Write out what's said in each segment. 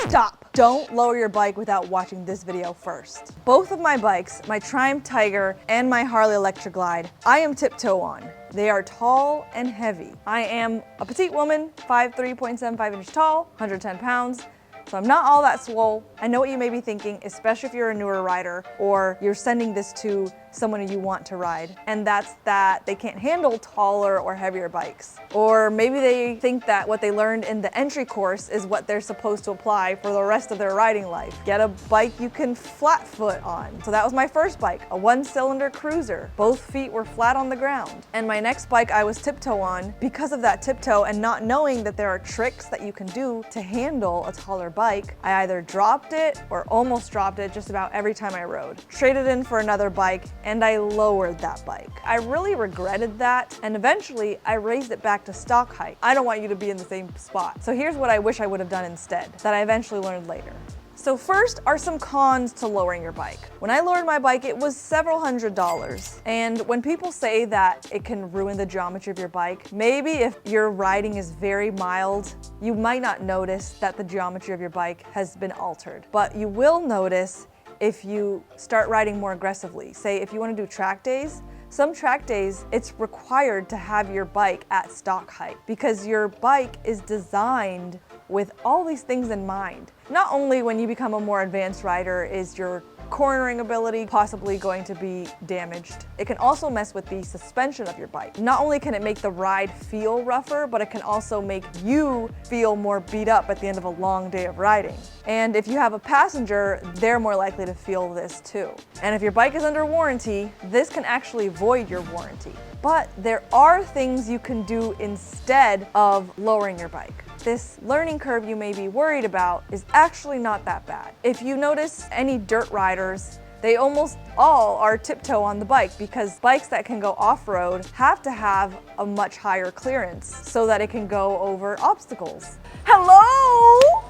Stop! Don't lower your bike without watching this video first. Both of my bikes, my Triumph Tiger and my Harley Electra Glide, I am tiptoe on. They are tall and heavy. I am a petite woman, 5'3.75" inches tall, 110 pounds. So I'm not all that swole. I know what you may be thinking, especially if you're a newer rider or you're sending this to someone who you want to ride, and that's that they can't handle taller or heavier bikes. Or maybe they think that what they learned in the entry course is what they're supposed to apply for the rest of their riding life. Get a bike you can flat foot on. So that was my first bike, a 1-cylinder cruiser. Both feet were flat on the ground. And my next bike I was tiptoe on. Because of that tiptoe and not knowing that there are tricks that you can do to handle a taller bike, I either dropped it or almost dropped it just about every time I rode. Traded in for another bike and I lowered that bike. I really regretted that, and eventually I raised it back to stock height. I don't want you to be in the same spot. So here's what I wish I would have done instead, that I eventually learned later. So first are some cons to lowering your bike. When I lowered my bike, it was several $100s. And when people say that it can ruin the geometry of your bike, maybe if your riding is very mild, you might not notice that the geometry of your bike has been altered. But you will notice if you start riding more aggressively. Say if you want to do track days, some track days, it's required to have your bike at stock height because your bike is designed with all these things in mind. Not only when you become a more advanced rider is your cornering ability possibly going to be damaged. It can also mess with the suspension of your bike. Not only can it make the ride feel rougher, but it can also make you feel more beat up at the end of a long day of riding. And if you have a passenger, they're more likely to feel this too. And if your bike is under warranty, this can actually void your warranty. But there are things you can do instead of lowering your bike. This learning curve you may be worried about is actually not that bad. If you notice any dirt riders, they almost all are tiptoe on the bike because bikes that can go off-road have to have a much higher clearance so that it can go over obstacles. Hello!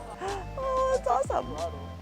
Oh, that's awesome.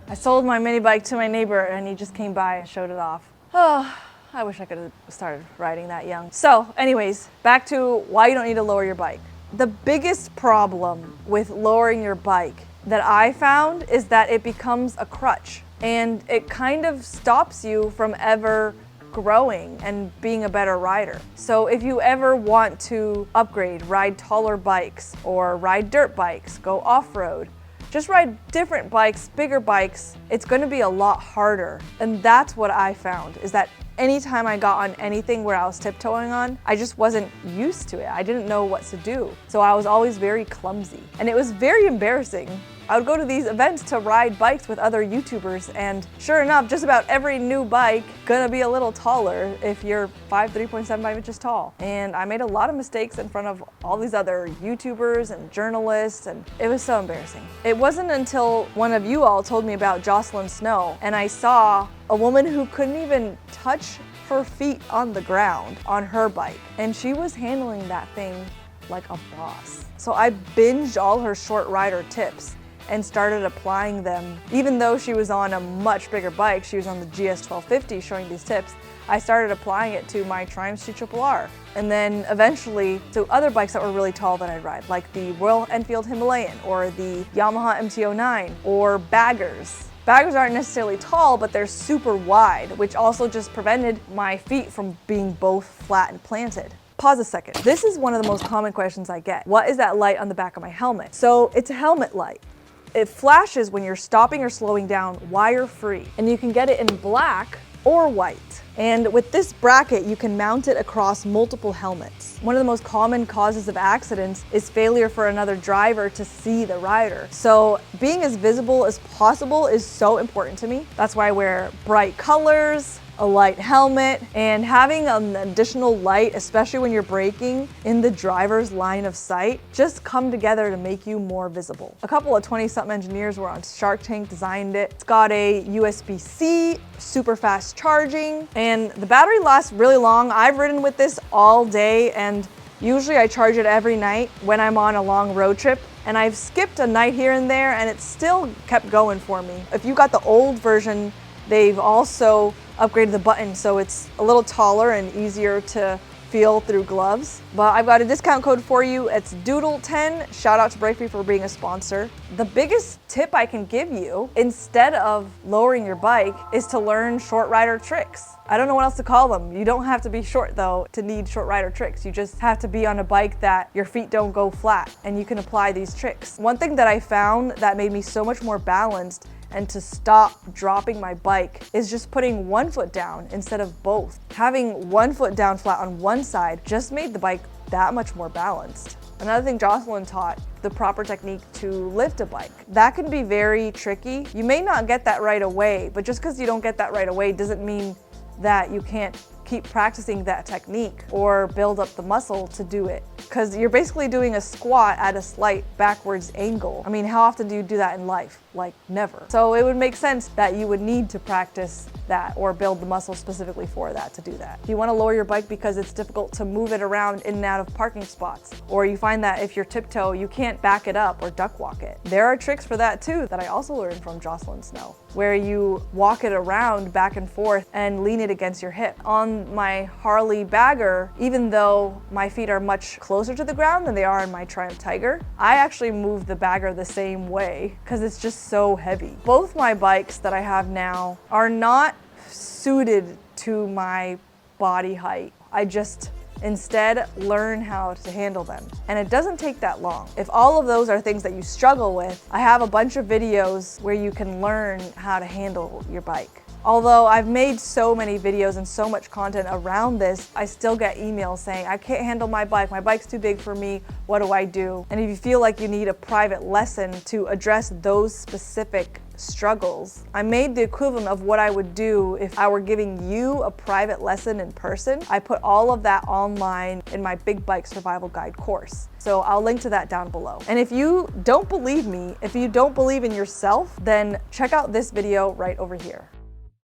I sold my mini bike to my neighbor and he just came by and showed it off. Oh, I wish I could have started riding that young. So anyways, back to why you don't need to lower your bike. The biggest problem with lowering your bike that I found is that it becomes a crutch and it kind of stops you from ever growing and being a better rider. So if you ever want to upgrade, ride taller bikes or ride dirt bikes, go off-road, just ride different bikes, bigger bikes, it's going to be a lot harder. And that's what I found, is that anytime I got on anything where I was tiptoeing on, I just wasn't used to it. I didn't know what to do. So I was always very clumsy. And it was very embarrassing. I would go to these events to ride bikes with other YouTubers, and sure enough, just about every new bike gonna be a little taller if you're 5'3.75" inches tall. And I made a lot of mistakes in front of all these other YouTubers and journalists, and it was so embarrassing. It wasn't until one of you all told me about Jocelyn Snow, and I saw a woman who couldn't even touch her feet on the ground on her bike, and she was handling that thing like a boss. So I binged all her short rider tips and started applying them. Even though she was on a much bigger bike, she was on the GS 1250 showing these tips, I started applying it to my Triumph CRRR. And then eventually to other bikes that were really tall that I'd ride, like the Royal Enfield Himalayan or the Yamaha MT-09 or baggers. Baggers aren't necessarily tall, but they're super wide, which also just prevented my feet from being both flat and planted. Pause a second. This is one of the most common questions I get. What is that light on the back of my helmet? So it's a helmet light. It flashes when you're stopping or slowing down wire-free, and you can get it in black or white. And with this bracket, you can mount it across multiple helmets. One of the most common causes of accidents is failure for another driver to see the rider. So being as visible as possible is so important to me. That's why I wear bright colors, a light helmet, and having an additional light, especially when you're braking in the driver's line of sight, just come together to make you more visible. A couple of 20-something engineers were on Shark Tank, designed it. It's got a USB-C, super fast charging, and the battery lasts really long. I've ridden with this all day, and usually I charge it every night when I'm on a long road trip. And I've skipped a night here and there, and it still kept going for me. If you got the old version, they've also upgraded the button so it's a little taller and easier to feel through gloves. But I've got a discount code for you. It's Doodle10. Shout out to Breakfree for being a sponsor. The biggest tip I can give you, instead of lowering your bike, is to learn short rider tricks. I don't know what else to call them. You don't have to be short though to need short rider tricks. You just have to be on a bike that your feet don't go flat, and you can apply these tricks. One thing that I found that made me so much more balanced and to stop dropping my bike is just putting one foot down instead of both. Having one foot down flat on one side just made the bike that much more balanced. Another thing Jocelyn taught, the proper technique to lift a bike. That can be very tricky. You may not get that right away, but just because you don't get that right away doesn't mean that you can't keep practicing that technique or build up the muscle to do it. Because you're basically doing a squat at a slight backwards angle. I mean, how often do you do that in life? Like never. So it would make sense that you would need to practice that or build the muscle specifically for that to do that. If you want to lower your bike because it's difficult to move it around in and out of parking spots, or you find that if you're tiptoe, you can't back it up or duck walk it. There are tricks for that too that I also learned from Jocelyn Snow, where you walk it around back and forth and lean it against your hip. On my Harley Bagger, even though my feet are much closer to the ground than they are in my Triumph Tiger, I actually move the Bagger the same way because it's just so heavy. Both my bikes that I have now are not suited to my body height. I just instead learn how to handle them. And it doesn't take that long. If all of those are things that you struggle with, I have a bunch of videos where you can learn how to handle your bike. Although I've made so many videos and so much content around this, I still get emails saying, I can't handle my bike's too big for me, what do I do? And if you feel like you need a private lesson to address those specific struggles, I made the equivalent of what I would do if I were giving you a private lesson in person. I put all of that online in my Big Bike Survival Guide course. So I'll link to that down below. And if you don't believe me, if you don't believe in yourself, then check out this video right over here.